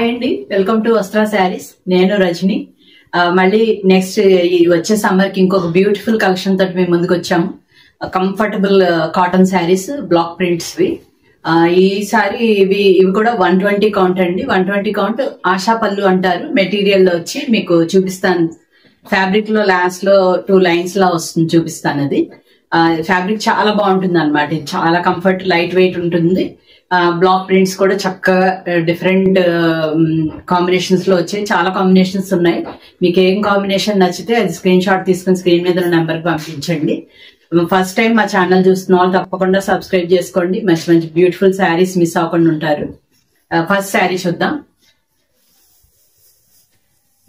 Hi అండి, welcome to వస్త్ర శారీస్. నేను రజని. మళ్ళీ నెక్స్ట్ ఈ వచ్చే సమ్మర్ కి ఇంకొక బ్యూటిఫుల్ కలెక్షన్ తోటి మేము ముందుకు వచ్చాము. Comfortable cotton sarees, block prints వి. ఈసారి ఇవి కూడా 120 కౌంట్ అండి. 120 కౌంట్ ఆశా పళ్ళు అంటారు. మెటీరియల్ లో వచ్చి మీకు చూపిస్తాను. ఫ్యాబ్రిక్ లో లాస్ట్ లో 2 లైన్స్ లా వస్తుంది, చూపిస్తాను. అది ఫ్యాబ్రిక్ చాలా బాగుంటుంది అనమాట. చాలా కంఫర్ట్, లైట్ వెయిట్ ఉంటుంది. బ్లాక్ ప్రింట్స్ కూడా చక్కగా డిఫరెంట్ కాంబినేషన్స్ లో వచ్చాయి. చాలా కాంబినేషన్స్ ఉన్నాయి. మీకు ఏం కాంబినేషన్ నచ్చితే అది స్క్రీన్ షాట్ తీసుకుని స్క్రీన్ మీద నెంబర్ కి పంపించండి. ఫస్ట్ టైం మా ఛానల్ చూస్తున్న వాళ్ళు తప్పకుండా సబ్స్క్రైబ్ చేసుకోండి. మంచి మంచి బ్యూటిఫుల్ శారీస్ మిస్ అవ్వకుండా ఉంటారు. ఫస్ట్ శారీ చూద్దాం.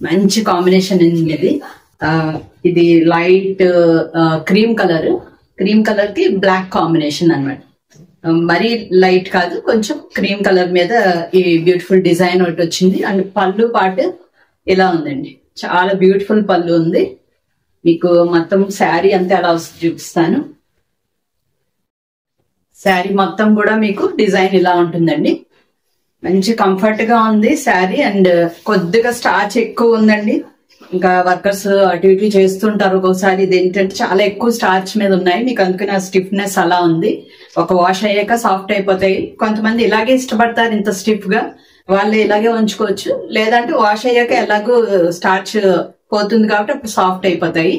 మంచి కాంబినేషన్ ఇది. ఇది లైట్ క్రీమ్ కలర్ కి బ్లాక్ కాంబినేషన్ అన్నమాట. మరీ లైట్ కాదు, కొంచెం క్రీమ్ కలర్ మీద ఈ బ్యూటిఫుల్ డిజైన్ ఒకటి వచ్చింది. అండ్ పళ్ళు పాటు ఇలా ఉందండి. చాలా బ్యూటిఫుల్ పళ్ళు ఉంది. మీకు మొత్తం శారీ అంతా ఎలా వస్తుంది చూపిస్తాను. శారీ మొత్తం కూడా మీకు డిజైన్ ఇలా ఉంటుందండి. మంచి కంఫర్ట్ గా ఉంది శారీ. అండ్ కొద్దిగా స్టార్చ్ ఎక్కువ ఉందండి. ఇంకా వర్కర్స్ అటు ఇటు చేస్తుంటారు ఒక్కోసారి. ఇది ఏంటంటే చాలా ఎక్కువ స్టార్చ్ మీద ఉన్నాయి మీకు, అందుకని ఆ స్టిఫ్నెస్ అలా ఉంది. ఒక వాష్ అయ్యాక సాఫ్ట్ అయిపోతాయి. కొంతమంది ఇలాగే ఇష్టపడతారు, ఇంత స్టిఫ్ గా, వాళ్ళు ఇలాగే ఉంచుకోవచ్చు. లేదంటే వాష్ అయ్యాక ఎలాగో స్టార్చ్ పోతుంది కాబట్టి అప్పుడు సాఫ్ట్ అయిపోతాయి.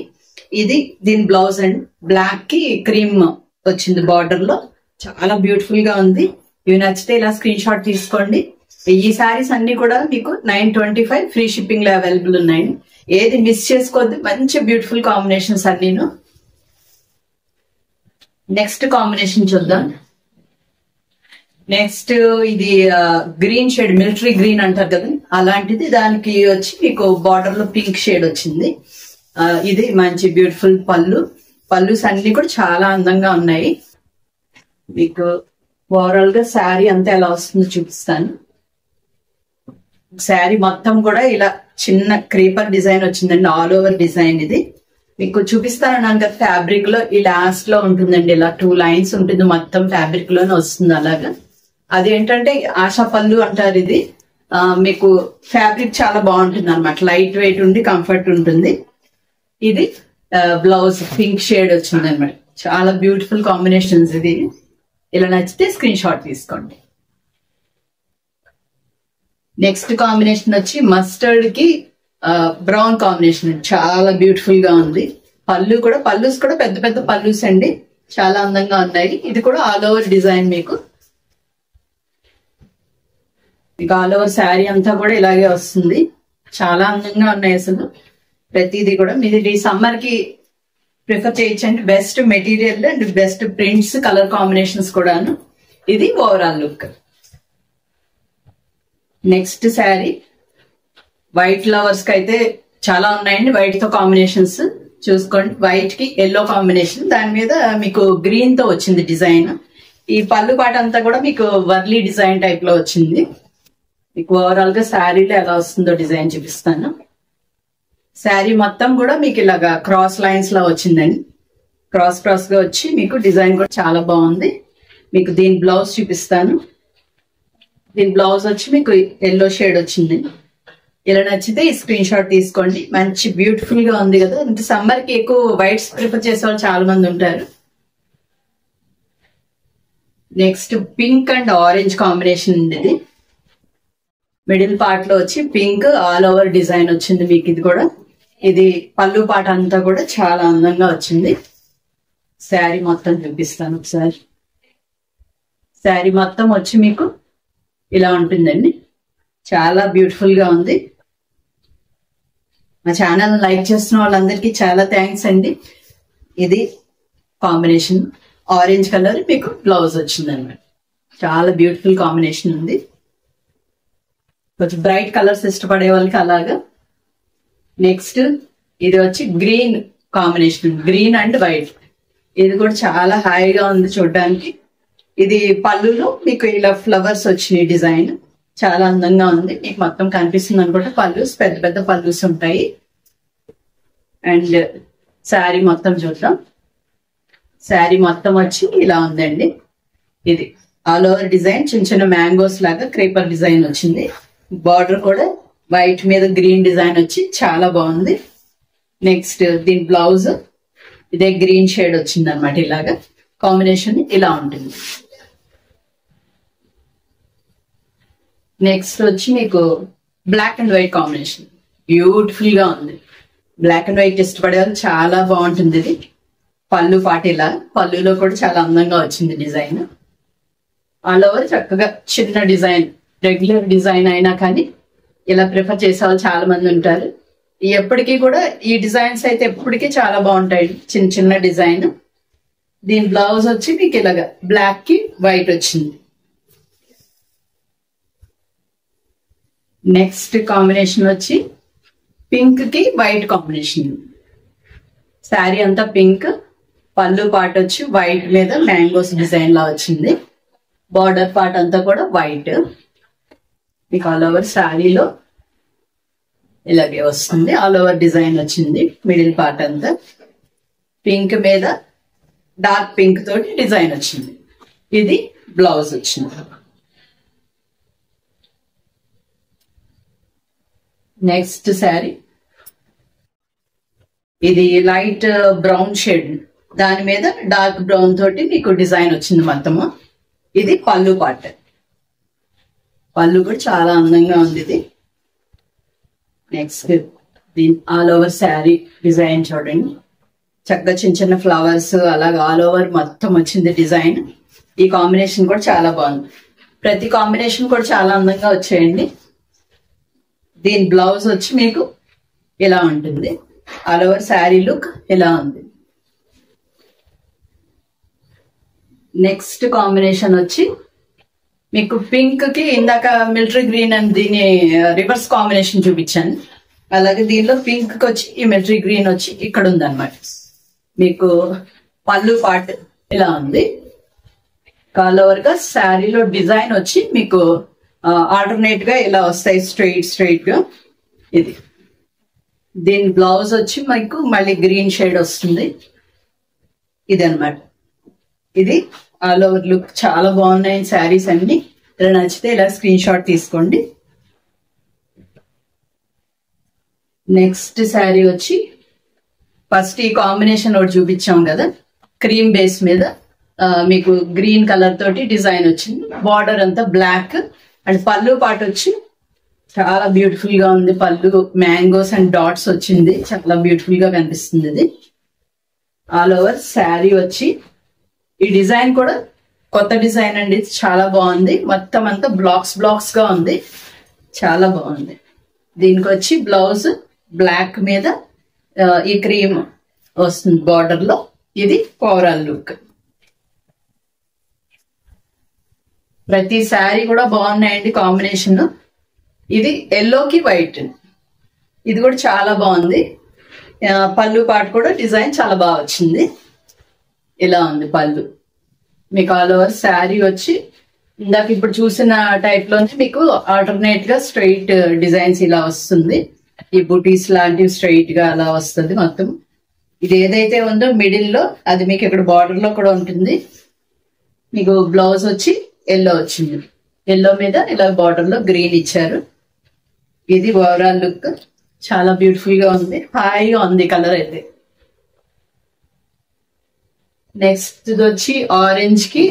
ఇది దీని బ్లౌజ్ అండ్ బ్లాక్ కి క్రీమ్ వచ్చింది బార్డర్ లో. చాలా బ్యూటిఫుల్ గా ఉంది. ఇవి నచ్చితే ఇలా స్క్రీన్ షాట్ తీసుకోండి. ఈ శారీస్ అన్ని కూడా మీకు 925 ఫ్రీ షిప్పింగ్ లో అవైలబుల్ ఉన్నాయి. ఏది మిస్ చేసుకోవద్దు. మంచి బ్యూటిఫుల్ కాంబినేషన్స్ అన్నీను. నెక్స్ట్ కాంబినేషన్ చూద్దాం. నెక్స్ట్ ఇది గ్రీన్ షేడ్, మిలిటరీ గ్రీన్ అంటారు కదా, అలాంటిది. దానికి వచ్చి మీకు బార్డర్ లో పింక్ షేడ్ వచ్చింది. ఇది మంచి బ్యూటిఫుల్ పళ్ళుస్ అన్ని కూడా చాలా అందంగా ఉన్నాయి. మీకు ఓవరాల్ గా శారీ అంతా ఎలా వస్తుందో చూపిస్తాను. శారీ మొత్తం కూడా ఇలా చిన్న క్రీపర్ డిజైన్ వచ్చిందండి. ఆల్ ఓవర్ డిజైన్ ఇది మీకు చూపిస్తాను కదా. ఫ్యాబ్రిక్ లో ఈ లాస్ట్ లో ఉంటుందండి. ఇలా 2 లైన్స్ ఉంటుంది. మొత్తం ఫ్యాబ్రిక్ లోనే వస్తుంది అలాగా. అదేంటంటే ఆశా పళ్ళు అంటారు. ఇది మీకు ఫ్యాబ్రిక్ చాలా బాగుంటుంది అనమాట. లైట్ వెయిట్ ఉండి కంఫర్ట్ ఉంటుంది. ఇది బ్లౌజ్ పింక్ షేడ్ వచ్చింది అనమాట. చాలా బ్యూటిఫుల్ కాంబినేషన్స్. ఇది ఇలా నచ్చితే స్క్రీన్ షాట్ తీసుకోండి. నెక్స్ట్ కాంబినేషన్ వచ్చి మస్టర్డ్ కి బ్రౌన్ కాంబినేషన్. చాలా బ్యూటిఫుల్ గా ఉంది. పళ్ళుస్ కూడా పెద్ద పెద్ద పళ్ళుస్ అండి. చాలా అందంగా ఉన్నాయి. ఇది కూడా ఆల్ ఓవర్ డిజైన్. మీకు ఆల్ ఓవర్ శారీ అంతా కూడా ఇలాగే వస్తుంది. చాలా అందంగా ఉన్నాయి అసలు ప్రతిదీ కూడా. మీరు ఈ సమ్మర్ కి ప్రిఫర్ చేయొచ్చండి. Best material and best prints, colour combinations కూడాను. ఇది overall look. Next sari white lovers కి అయితే చాలా ఉన్నాయండి. వైట్ తో కాంబినేషన్స్ చూసుకోండి. వైట్ కి ఎల్లో కాంబినేషన్, దాని మీద మీకు గ్రీన్ తో వచ్చింది డిజైన్. ఈ పళ్ళు పాట అంతా కూడా మీకు వర్లీ డిజైన్ టైప్ లో వచ్చింది. మీకు ఓవరాల్ గా శారీలో ఎలా వస్తుందో డిజైన్ చూపిస్తాను. శారీ మొత్తం కూడా మీకు ఇలాగా క్రాస్ లైన్స్ లా వచ్చిందండి. క్రాస్ గా వచ్చి మీకు డిజైన్ కూడా చాలా బాగుంది. మీకు దీని బ్లౌజ్ చూపిస్తాను. దీని బ్లౌజ్ వచ్చి మీకు ఎల్లో షేడ్ వచ్చింది. ఇలా నచ్చితే ఈ స్క్రీన్ షాట్ తీసుకోండి. మంచి బ్యూటిఫుల్ గా ఉంది కదా. అంటే సమ్మర్ కి ఎక్కువ వైట్స్ ప్రిఫర్ చేసే వాళ్ళు చాలా మంది ఉంటారు. Next pink and orange combination ఉంది. ఇది మిడిల్ పార్ట్ లో వచ్చి పింక్ ఆల్ ఓవర్ డిజైన్ వచ్చింది మీకు. ఇది కూడా ఇది పళ్ళు పాట అంతా కూడా చాలా అందంగా వచ్చింది. శారీ మొత్తం చూపిస్తాను ఒకసారి. శారీ మొత్తం వచ్చి మీకు ఇలా ఉంటుందండి. చాలా బ్యూటిఫుల్ గా ఉంది. మా ఛానల్ లైక్ చేస్తున్న వాళ్ళందరికీ చాలా థ్యాంక్స్ అండి. ఇది కాంబినేషన్ ఆరెంజ్ కలర్ మీకు బ్లౌజ్ వచ్చింది అనమాట. చాలా బ్యూటిఫుల్ కాంబినేషన్ ఉంది. కొంచెం బ్రైట్ కలర్స్ ఇష్టపడే వాళ్ళకి అలాగా. నెక్స్ట్ ఇది వచ్చి green combination, green and white. ఇది కూడా చాలా హాయిగా ఉంది చూడడానికి. ఇది పళ్ళులో మీకు ఇలా ఫ్లవర్స్ వచ్చినాయి డిజైన్. చాలా అందంగా ఉంది. మీకు మొత్తం కనిపిస్తుంది అనుకుంటే పళ్ళుస్ పెద్ద పెద్ద పళ్ళుస్ ఉంటాయి. అండ్ శారీ మొత్తం చూద్దాం. శారీ మొత్తం వచ్చి ఇలా ఉందండి. ఇది ఆల్ ఓవర్ డిజైన్ చిన్న చిన్న మ్యాంగోస్ లాగా క్రీపర్ డిజైన్ వచ్చింది. బార్డర్ కూడా వైట్ మీద గ్రీన్ డిజైన్ వచ్చి చాలా బాగుంది. నెక్స్ట్ దీని బ్లౌజ్ ఇదే గ్రీన్ షేడ్ వచ్చింది అనమాట. ఇలాగా కాంబినేషన్ ఇలా ఉంటుంది. నెక్స్ట్ వచ్చి మీకు black and white combination beautiful గా ఉంది. బ్లాక్ అండ్ వైట్ ఇష్టపడే వాళ్ళు చాలా బాగుంటుంది. ఇది పళ్ళు పాటు ఇలా పళ్ళులో కూడా చాలా అందంగా వచ్చింది డిజైన్. ఆల్ ఓవర్ చక్కగా చిన్న డిజైన్, రెగ్యులర్ డిజైన్ అయినా కానీ ఇలా ప్రిఫర్ చేసే వాళ్ళు చాలా మంది ఉంటారు. ఎప్పటికీ కూడా ఈ డిజైన్స్ అయితే ఎప్పటికీ చాలా బాగుంటాయి. చిన్న చిన్న డిజైన్. దీని బ్లౌజ్ వచ్చి మీకు ఇలాగా బ్లాక్ కి వైట్ వచ్చింది. నెక్స్ట్ కాంబినేషన్ వచ్చి పింక్ కి వైట్ కాంబినేషన్. శారీ అంతా పింక్, పళ్ళు పార్ట్ వచ్చి వైట్ మీద మ్యాంగోస్ డిజైన్ లా వచ్చింది. బార్డర్ పార్ట్ అంతా కూడా వైట్. మీకు ఆల్ ఓవర్ శారీలో ఇలాగే వస్తుంది. ఆల్ ఓవర్ డిజైన్ వచ్చింది. మిడిల్ పార్ట్ అంతా పింక్ మీద డార్క్ పింక్ తోటి డిజైన్ వచ్చింది. ఇది బ్లౌజ్ వచ్చింది. నెక్స్ట్ శారీ ఇది లైట్ బ్రౌన్ షేడ్, దాని మీద డార్క్ బ్రౌన్ తోటి మీకు డిజైన్ వచ్చింది మొత్తము. ఇది పళ్ళు పార్ట్. పళ్ళు కూడా చాలా అందంగా ఉంది. ఇది నెక్స్ట్ దీని ఆల్ ఓవర్ శారీ డిజైన్ చూడండి. చక్కగా చిన్న చిన్న ఫ్లవర్స్ అలాగా ఆల్ ఓవర్ మొత్తం వచ్చింది డిజైన్. ఈ కాంబినేషన్ కూడా చాలా బాగుంది. ప్రతి కాంబినేషన్ కూడా చాలా అందంగా వచ్చాయండి. దీని బ్లౌజ్ వచ్చి మీకు ఇలా ఉంటుంది. ఆల్ ఓవర్ శారీ లుక్ ఇలా ఉంది. నెక్స్ట్ కాంబినేషన్ వచ్చి మీకు పింక్ కి ఇందాక మిలిటరీ గ్రీన్ అని దీని రివర్స్ కాంబినేషన్ చూపించాను. అలాగే దీనిలో పింక్ కి వచ్చి ఈ మిలిటరీ గ్రీన్ వచ్చి ఇక్కడ ఉంది అనమాట. మీకు పళ్ళు పార్ట్ ఇలా ఉంది. ఆల్ ఓవర్ గా శారీలో డిజైన్ వచ్చి మీకు ఆల్టర్నేట్ గా ఇలా వస్తాయి స్ట్రైట్ గా. ఇది దీని బ్లౌజ్ వచ్చి మీకు మళ్ళీ గ్రీన్ షేడ్ వస్తుంది. ఇది అనమాట. ఇది ఆల్ ఓవర్ లుక్ చాలా బాగున్నాయి శారీస్ అన్ని. ఇలా నచ్చితే ఇలా స్క్రీన్ షాట్ తీసుకోండి. నెక్స్ట్ శారీ వచ్చి ఫస్ట్ ఈ కాంబినేషన్ ఒకటి చూపించాం కదా, క్రీమ్ బేస్ మీద మీకు గ్రీన్ కలర్ తోటి డిజైన్ వచ్చింది. బార్డర్ అంతా బ్లాక్ అండ్ పళ్ళు పాటు వచ్చి చాలా బ్యూటిఫుల్ గా ఉంది. పళ్ళు మ్యాంగోస్ అండ్ డాట్స్ వచ్చింది. చాలా బ్యూటిఫుల్ గా కనిపిస్తుంది. ఇది ఆల్ ఓవర్ శారీ వచ్చి ఈ డిజైన్ కూడా కొత్త డిజైన్ అండి. చాలా బాగుంది. మొత్తం అంతా బ్లాక్స్ గా ఉంది. చాలా బాగుంది. దీనికి వచ్చి బ్లౌజ్ బ్లాక్ మీద ఈ క్రీమ్ వస్తుంది బార్డర్ లో. ఇది ఓవరాల్ లుక్. ప్రతి శారీ కూడా బాగున్నాయండి కాంబినేషన్. ఇది ఎల్లోకి వైట్. ఇది కూడా చాలా బాగుంది. పళ్ళు పాటు కూడా డిజైన్ చాలా బాగా వచ్చింది. ఇలా ఉంది పళ్ళు. మీకు ఆల్ ఓవర్ శారీ వచ్చి ఇందాక ఇప్పుడు చూసిన టైప్ లోనే మీకు ఆల్టర్నేట్ గా స్ట్రైట్ డిజైన్స్ ఇలా వస్తుంది. ఈ బుటీస్ లాంటివి స్ట్రైట్ గా అలా వస్తుంది మొత్తం. ఇది ఏదైతే ఉందో మిడిల్ లో అది మీకు ఇక్కడ బార్డర్ లో కూడా ఉంటుంది. మీకు బ్లౌజ్ వచ్చి ఎల్లో వచ్చింది. ఎల్లో మీద ఇలా బార్డర్ లో గ్రీన్ ఇచ్చారు. ఇది ఓవరాల్ లుక్. చాలా బ్యూటిఫుల్ గా ఉంది. హాయిగా ఉంది కలర్ అయితే. నెక్స్ట్ వచ్చి ఆరెంజ్ కి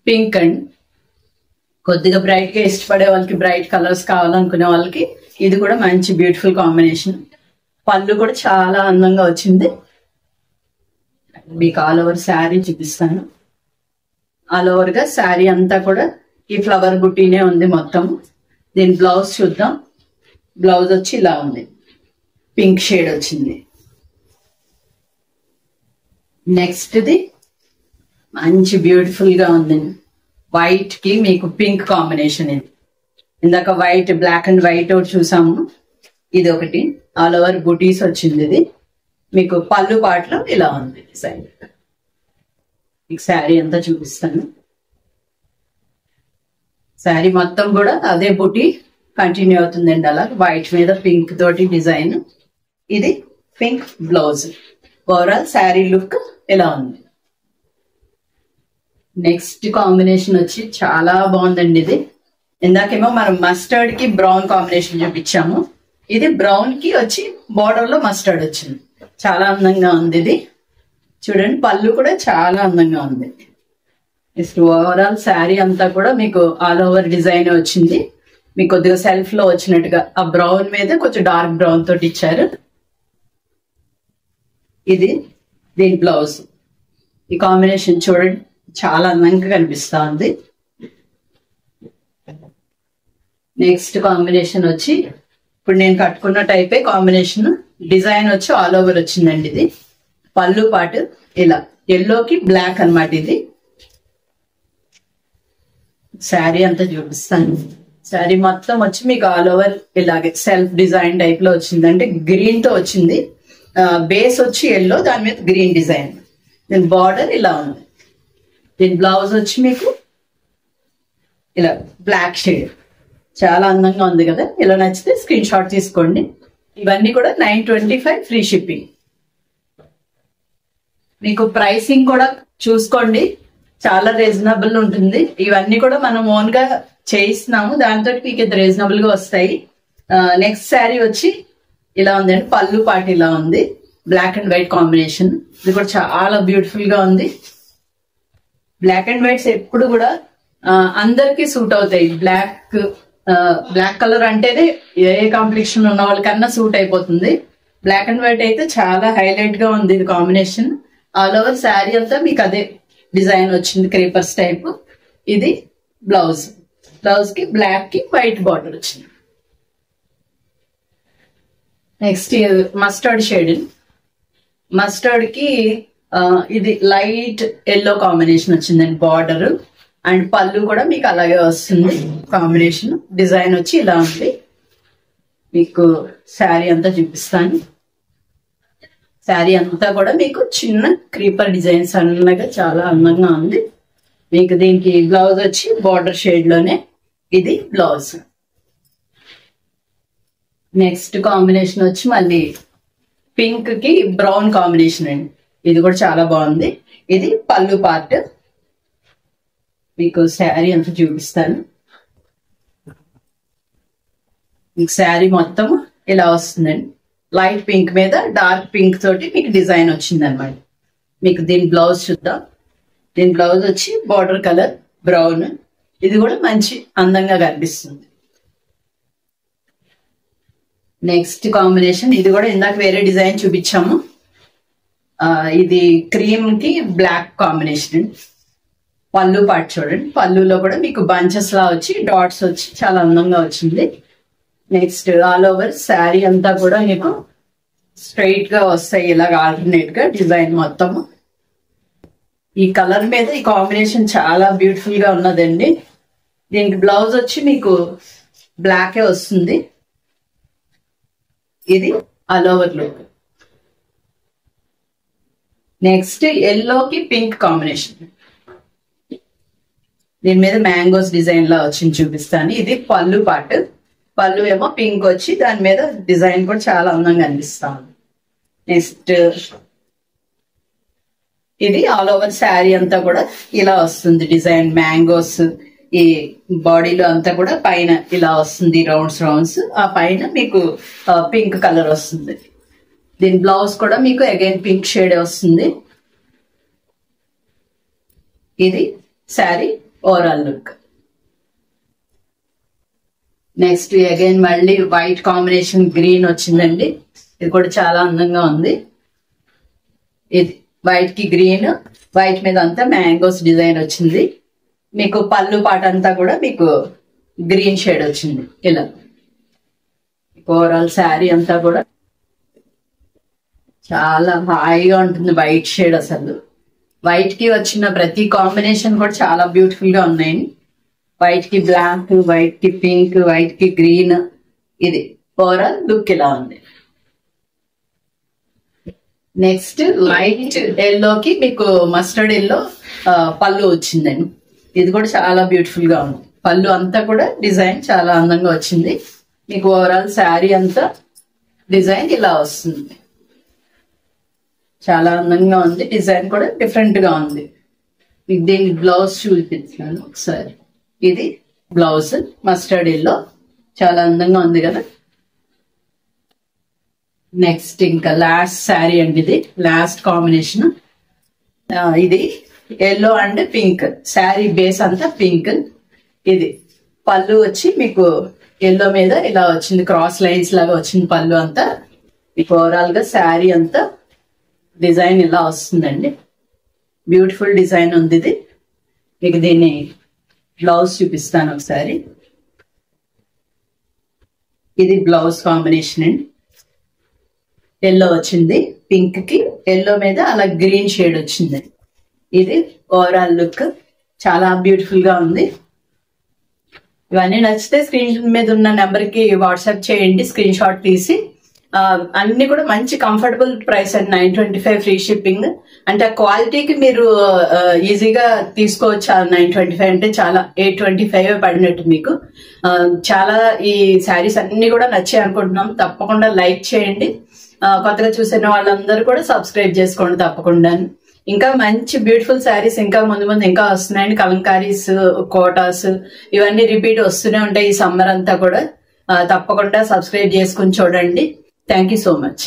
పింక్ అండ్ కొద్దిగా బ్రైట్ గా ఇష్టపడే వాళ్ళకి, బ్రైట్ కలర్స్ కావాలనుకునే వాళ్ళకి ఇది కూడా మంచి బ్యూటిఫుల్ కాంబినేషన్. పళ్ళు కూడా చాలా అందంగా వచ్చింది. మీకు ఆల్ ఓవర్ శారీ చూపిస్తాను. ఆల్ ఓవర్ గా శారీ అంతా కూడా ఈ ఫ్లవర్ బుట్టీనే ఉంది మొత్తం. దీని బ్లౌజ్ చూద్దాం. బ్లౌజ్ వచ్చి ఇలా ఉంది. పింక్ షేడ్ వచ్చింది. నెక్స్ట్ ది మంచి బ్యూటిఫుల్ గా ఉంది. వైట్ కి మీకు పింక్ కాంబినేషన్. ఇది ఇందాక వైట్ బ్లాక్ అండ్ వైట్ ఒకటి చూసాము. ఇది ఒకటి ఆల్ ఓవర్ బుటీస్ వచ్చింది. ఇది మీకు పళ్ళు పాటలో ఇలా ఉంది డిజైన్. మీకు శారీ అంతా చూపిస్తాను. శారీ మొత్తం కూడా అదే బుటీ కంటిన్యూ అవుతుందండి. అలా వైట్ మీద పింక్ తోటి డిజైన్. ఇది pink blouse. Overall sari look ఇలా ఉంది. నెక్స్ట్ కాంబినేషన్ వచ్చి చాలా బాగుందండి. ఇది ఇందాకేమో మనం మస్టర్డ్ కి బ్రౌన్ కాంబినేషన్ చూపించాము. ఇది బ్రౌన్ కి వచ్చి బార్డర్ లో మస్టర్డ్ వచ్చింది. చాలా అందంగా ఉంది ఇది. చూడండి పళ్ళు కూడా చాలా అందంగా ఉంది. ఓవరాల్ శారీ అంతా కూడా మీకు ఆల్ ఓవర్ డిజైన్ వచ్చింది. మీకు కొద్దిగా సెల్ఫ్ లో వచ్చినట్టుగా ఆ బ్రౌన్ మీద కొంచెం డార్క్ బ్రౌన్ తోటి ఇచ్చారు. ఇది దీని బ్లౌజ్. ఈ కాంబినేషన్ చూడండి చాలా అందంగా కనిపిస్తా ఉంది. నెక్స్ట్ కాంబినేషన్ వచ్చి ఇప్పుడు నేను కట్టుకున్న టైపే కాంబినేషన్. డిజైన్ వచ్చి ఆల్ ఓవర్ వచ్చిందండి. ఇది పళ్ళు పాటు ఇలా ఎల్లోకి బ్లాక్ అన్నమాట. ఇది శారీ అంతా చూపిస్తాను. శారీ మొత్తం వచ్చి మీకు ఆల్ ఓవర్ ఇలాగే సెల్ఫ్ డిజైన్ టైప్ లో వచ్చింది. అంటే గ్రీన్ తో వచ్చింది. బేస్ వచ్చి ఎల్లో, దాని మీద గ్రీన్ డిజైన్. దీని బార్డర్ ఇలా ఉంది. దీని బ్లౌజ్ వచ్చి మీకు ఇలా బ్లాక్ షేడ్. చాలా అందంగా ఉంది కదా. ఇలా నచ్చితే స్క్రీన్ షాట్ తీసుకోండి. ఇవన్నీ కూడా 925 ఫ్రీ షిప్పింగ్. మీకు ప్రైసింగ్ కూడా చూసుకోండి, చాలా రీజనబుల్ ఉంటుంది. ఇవన్నీ కూడా మనం ఓన్ గా చేయిస్తున్నాము, దాంతో మీకు ఇది రీజనబుల్ గా వస్తాయి. నెక్స్ట్ శారీ వచ్చి ఇలా ఉందండి. పళ్ళు పాటు ఇలా ఉంది, బ్లాక్ అండ్ వైట్ కాంబినేషన్. ఇది కూడా చాలా బ్యూటిఫుల్ గా ఉంది. బ్లాక్ అండ్ వైట్స్ ఎప్పుడు కూడా అందరికి సూట్ అవుతాయి. బ్లాక్ కలర్ అంటేనే ఏ కాంప్లెక్షన్ ఉన్న వాళ్ళకన్నా సూట్ అయిపోతుంది. బ్లాక్ అండ్ వైట్ అయితే చాలా హైలైట్ గా ఉంది ఇది కాంబినేషన్. ఆల్ ఓవర్ శారీ అంతా మీకు అదే డిజైన్ వచ్చింది, క్రీపర్స్ టైప్. ఇది బ్లౌజ్. బ్లౌజ్ కి బ్లాక్ కి వైట్ బార్డర్ వచ్చింది. Next mustard shade. మస్టర్డ్ కి ఇది లైట్ ఎల్లో కాంబినేషన్ వచ్చిందండి బార్డర్. అండ్ పళ్ళు కూడా మీకు అలాగే వస్తుంది. కాంబినేషన్ డిజైన్ వచ్చి ఇలా ఉంది. మీకు శారీ అంతా చూపిస్తాను. శారీ అంతా కూడా మీకు చిన్న క్రీపర్ డిజైన్ సన్నగా చాలా అందంగా ఉంది. మీకు దీనికి బ్లౌజ్ వచ్చి బార్డర్ షేడ్ లోనే ఇది బ్లౌజ్. నెక్స్ట్ కాంబినేషన్ వచ్చి మళ్ళీ పింక్ కి బ్రౌన్ కాంబినేషన్ అండి. ఇది కూడా చాలా బాగుంది. ఇది పళ్ళు పార్ట్. మీకు శారీ అంతా చూపిస్తాను. మీకు శారీ మొత్తం ఇలా వస్తుందండి. లైట్ పింక్ మీద డార్క్ పింక్ తోటి మీకు డిజైన్ వచ్చింది అనమాట. మీకు దీని బ్లౌజ్ చూద్దాం. దీని బ్లౌజ్ వచ్చి బార్డర్ కలర్ బ్రౌన్. ఇది కూడా మంచి అందంగా కనిపిస్తుంది. నెక్స్ట్ కాంబినేషన్ ఇది కూడా ఇందాక వేరే డిజైన్ చూపించాము. ఇది క్రీమ్ కి బ్లాక్ కాంబినేషన్. పళ్ళు పాటు చూడండి. పళ్ళులో కూడా మీకు బంచెస్ లా వచ్చి డాట్స్ వచ్చి చాలా అందంగా వచ్చింది. నెక్స్ట్ ఆల్ ఓవర్ శారీ అంతా కూడా మీకు స్ట్రైట్ గా వస్తాయి, ఇలాగ ఆల్టర్నేట్ గా డిజైన్ మొత్తం. ఈ కలర్ మీద ఈ కాంబినేషన్ చాలా బ్యూటిఫుల్ గా ఉన్నదండి. దీనికి బ్లౌజ్ వచ్చి మీకు బ్లాకే వస్తుంది. ఇది ఆల్ ఓవర్ లుక్. నెక్స్ట్ ఎల్లోకి పింక్ కాంబినేషన్. దీని మీద మ్యాంగోస్ డిజైన్ లా వచ్చింది, చూపిస్తాను. ఇది పళ్ళు పార్ట్. పళ్ళు ఏమో పింక్ వచ్చి దాని మీద డిజైన్ కూడా చాలా అందంగా అనిపిస్తాను. నెక్స్ట్ ఇది ఆల్ ఓవర్ శారీ అంతా కూడా ఇలా వస్తుంది డిజైన్. మ్యాంగోస్ ఈ బాడీలో అంతా కూడా పైన ఇలా వస్తుంది, రౌండ్స్. ఆ పైన మీకు పింక్ కలర్ వస్తుంది. దీని బ్లౌజ్ కూడా మీకు అగైన్ పింక్ షేడ్ వస్తుంది. ఇది sari overall look. Next again మళ్ళీ వైట్ కాంబినేషన్ గ్రీన్ వచ్చిందండి. ఇది కూడా చాలా అందంగా ఉంది. ఇది వైట్ కి గ్రీన్, వైట్ మీద అంతా మ్యాంగోస్ డిజైన్ వచ్చింది. మీకు పళ్ళు పాట అంతా కూడా మీకు గ్రీన్ షేడ్ వచ్చింది. ఇలా ఓవరాల్ శారీ అంతా కూడా చాలా హాయిగా ఉంటుంది. వైట్ షేడ్ అసలు వైట్ కి వచ్చిన ప్రతి కాంబినేషన్ కూడా చాలా బ్యూటిఫుల్ గా ఉన్నాయి. వైట్ కి బ్లాక్, వైట్ కి పింక్, వైట్ కి గ్రీన్. ఇది ఓవరాల్ లుక్ ఇలా ఉంది. నెక్స్ట్ లైట్ ఎల్లోకి మీకు మస్టర్డ్ ఎల్లో పళ్ళు వచ్చిందండి. ఇది కూడా చాలా బ్యూటిఫుల్ గా ఉంది. పళ్ళు అంతా కూడా డిజైన్ చాలా అందంగా వచ్చింది. మీకు ఓవరాల్ శారీ అంతా డిజైన్ ఇలా వస్తుంది. చాలా అందంగా ఉంది. డిజైన్ కూడా డిఫరెంట్ గా ఉంది. మీకు దీని బ్లౌజ్ చూపిస్తున్నాను ఒకసారి. ఇది బ్లౌజ్ మస్టర్డ్ ఎల్లో చాలా అందంగా ఉంది కదా. నెక్స్ట్ ఇంకా లాస్ట్ శారీ అండి, ఇది లాస్ట్ కాంబినేషన్. ఇది yellow and pink, sari base అంతా పింక్. ఇది పళ్ళు వచ్చి మీకు ఎల్లో మీద ఇలా వచ్చింది, క్రాస్ లైన్స్ లాగా వచ్చింది పళ్ళు అంతా. మీకు ఓవరాల్ గా శారీ అంతా డిజైన్ ఇలా వస్తుందండి, బ్యూటిఫుల్ డిజైన్ ఉంది ఇది. మీకు దీన్ని బ్లౌజ్ చూపిస్తాను ఒకసారి. ఇది బ్లౌజ్ కాంబినేషన్ అండి, ఎల్లో వచ్చింది, పింక్ కి ఎల్లో మీద అలా గ్రీన్ షేడ్ వచ్చింది. ఇది ఓవరాల్ లుక్ చాలా బ్యూటిఫుల్ గా ఉంది. ఇవన్నీ నచ్చితే స్క్రీన్ మీద ఉన్న నెంబర్ కి వాట్సాప్ చేయండి, స్క్రీన్ షాట్ తీసి. అన్ని కూడా మంచి కంఫర్టబుల్ ప్రైస్ అండి, 925 ఫ్రీ షిప్పింగ్. అంటే ఆ క్వాలిటీకి మీరు ఈజీగా తీసుకోవచ్చు. 925 అంటే చాలా 825 పడినట్టు మీకు. చాలా ఈ శారీస్ అన్ని కూడా నచ్చాయి అనుకుంటున్నాం. తప్పకుండా లైక్ చేయండి, కొత్తగా చూసిన వాళ్ళందరూ కూడా సబ్స్క్రైబ్ చేసుకోండి తప్పకుండా. ఇంకా మంచి బ్యూటిఫుల్ శారీస్ ఇంకా ముందు ముందు ఇంకా వస్తున్నాయండి. కలంకారీస్, కోటాస్ ఇవన్నీ రిపీట్ వస్తూనే ఉంటాయి ఈ సమ్మర్ అంతా కూడా. తప్పకుండా సబ్స్క్రైబ్ చేసుకుని చూడండి. Thank you so much.